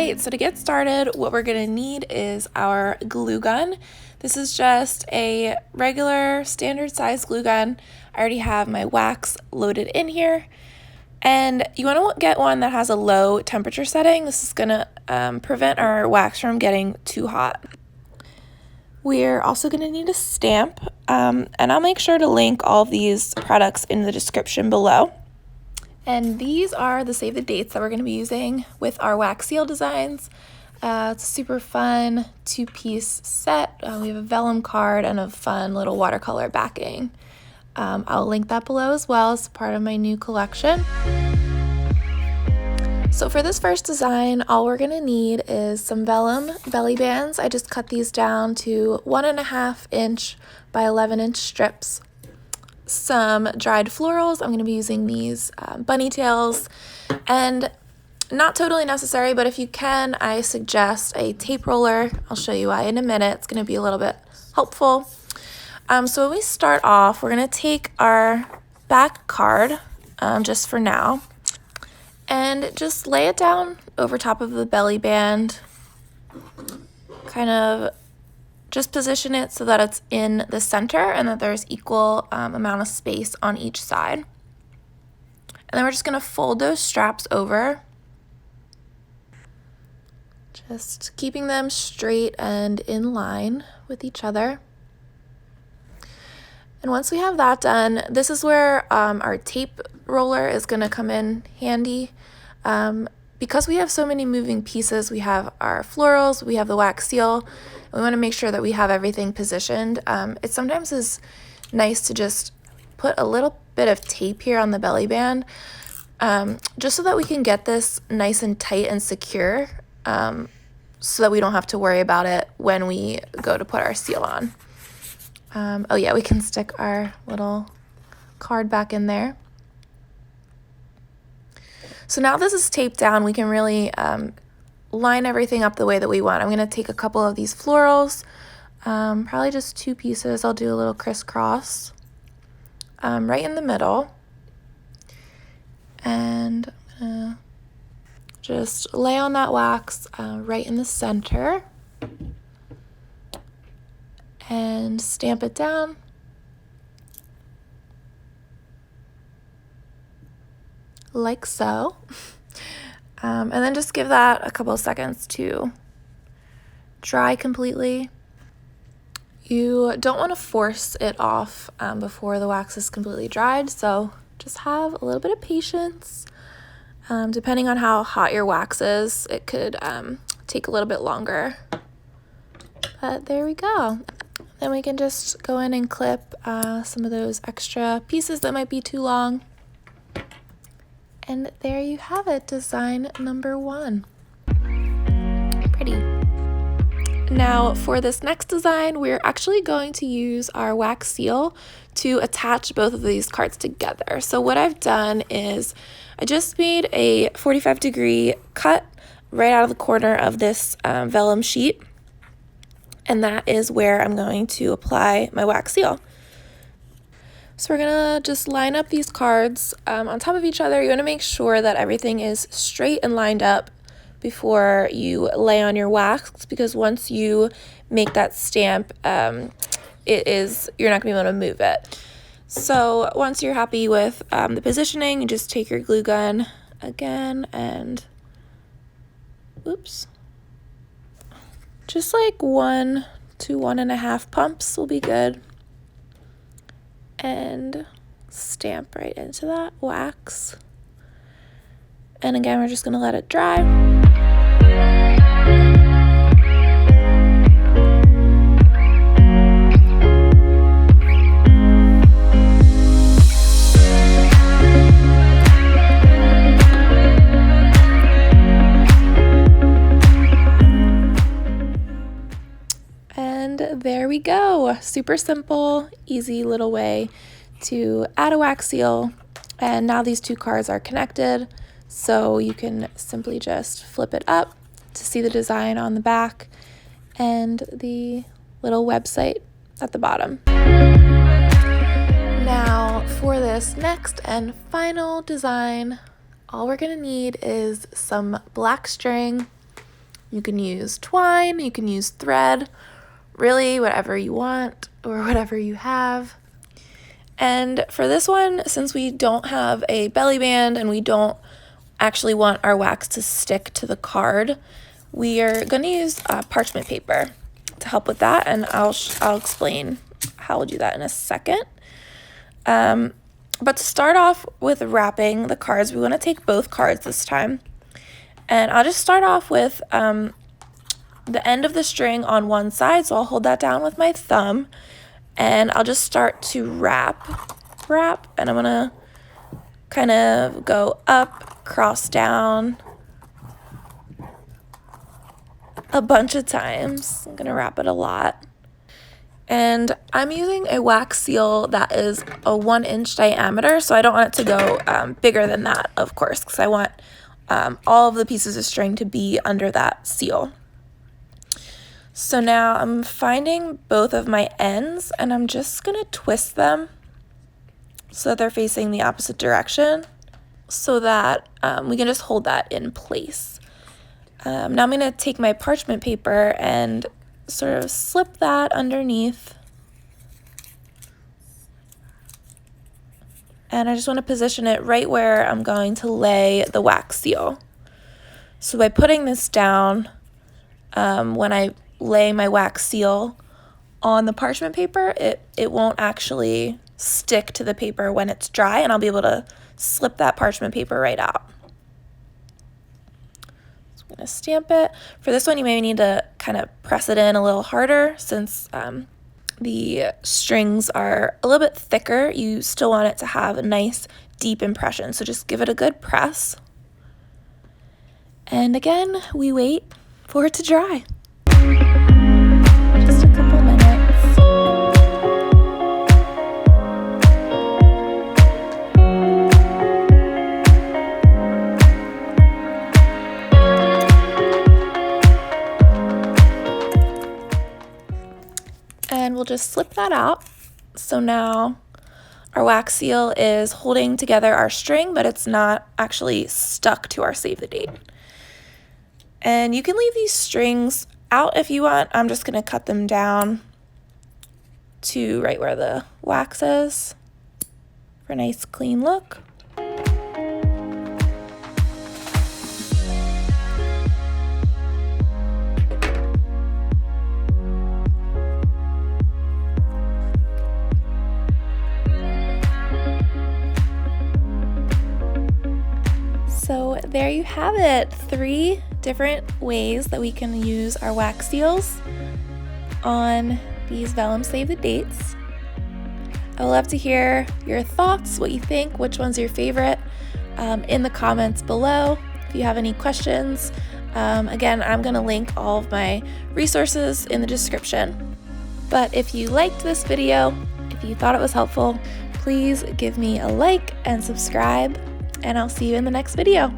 right, so to get started, what we're gonna need is our glue gun. This is just a regular standard size glue gun. I already have my wax loaded in here. And you want to get one that has a low temperature setting. This is gonna prevent our wax from getting too hot. We're also gonna need a stamp, and I'll make sure to link all of these products in the description below. And these are the save the dates that we're gonna be using with our wax seal designs. It's a super fun 2-piece set. We have a vellum card and a fun little watercolor backing. I'll link that below as well as part of my new collection. So for this first design, all we're gonna need is some vellum belly bands. I just cut these down to 1.5 inch by 11 inch strips. Some dried florals. I'm gonna be using these bunny tails, and not totally necessary, but if you can, I suggest a tape roller. I'll show you why in a minute. It's gonna be a little bit helpful. So when we start off, we're gonna take our back card, just for now, and just lay it down over top of the belly band. Kind of just position it so that it's in the center and that there's equal amount of space on each side. And then we're just gonna fold those straps over, just keeping them straight and in line with each other. And once we have that done, this is where our tape roller is gonna come in handy. Because we have so many moving pieces, we have our florals, we have the wax seal, and we wanna make sure that we have everything positioned. It sometimes is nice to just put a little bit of tape here on the belly band, just so that we can get this nice and tight and secure, so that we don't have to worry about it when we go to put our seal on. Oh yeah, we can stick our little card back in there. So now this is taped down, we can really line everything up the way that we want. I'm gonna take a couple of these florals, probably just 2 pieces. I'll do a little crisscross right in the middle. And I'm gonna just lay on that wax right in the center and stamp it down. Like so. And then just give that a couple of seconds to dry completely. You don't want to force it off before the wax is completely dried, so just have a little bit of patience. Depending on how hot your wax is, it could take a little bit longer. But there we go. Then we can just go in and clip some of those extra pieces that might be too long. And there you have it, design number 1. Pretty. Now for this next design, we're actually going to use our wax seal to attach both of these cards together. So what I've done is I just made a 45-degree cut right out of the corner of this vellum sheet. And that is where I'm going to apply my wax seal. So we're gonna just line up these cards on top of each other. You wanna make sure that everything is straight and lined up before you lay on your wax, because once you make that stamp, you're not gonna be able to move it. So once you're happy with the positioning, you just take your glue gun again and, oops, just like 1 to 1.5 pumps will be good. And stamp right into that wax. And again, we're just gonna let it dry. There we go. Super simple, easy little way to add a wax seal. And now these 2 cards are connected, so you can simply just flip it up to see the design on the back and the little website at the bottom. Now for this next and final design, all we're gonna need is some black string. You can use twine, you can use thread, really whatever you want or whatever you have. And for this one, since we don't have a belly band and we don't actually want our wax to stick to the card, we are going to use parchment paper to help with that, and I'll explain how we'll do that in a second. But to start off with wrapping the cards, we want to take both cards this time. And I'll just start off with the end of the string on one side, so I'll hold that down with my thumb, and I'll just start to wrap, and I'm gonna kind of go up, cross down a bunch of times. I'm gonna wrap it a lot. And I'm using a wax seal that is a 1-inch diameter, so I don't want it to go bigger than that, of course, because I want all of the pieces of string to be under that seal. So now I'm finding both of my ends, and I'm just going to twist them so that they're facing the opposite direction, so that we can just hold that in place. Now I'm going to take my parchment paper and sort of slip that underneath. And I just want to position it right where I'm going to lay the wax seal. So by putting this down, when I lay my wax seal on the parchment paper, it won't actually stick to the paper when it's dry, and I'll be able to slip that parchment paper right out. So I'm going to stamp it. For this one, you may need to kind of press it in a little harder since the strings are a little bit thicker. You still want it to have a nice deep impression, so just give it a good press. And again, we wait for it to dry. Just a couple minutes. And we'll just slip that out. So now our wax seal is holding together our string, but it's not actually stuck to our save the date. And you can leave these strings out if you want. I'm just going to cut them down to right where the wax is for a nice clean look. So there you have it, 3 different ways that we can use our wax seals on these Vellum Save the Dates. I would love to hear your thoughts, what you think, which one's your favorite, in the comments below. If you have any questions, again, I'm going to link all of my resources in the description. But if you liked this video, if you thought it was helpful, please give me a like and subscribe, and I'll see you in the next video.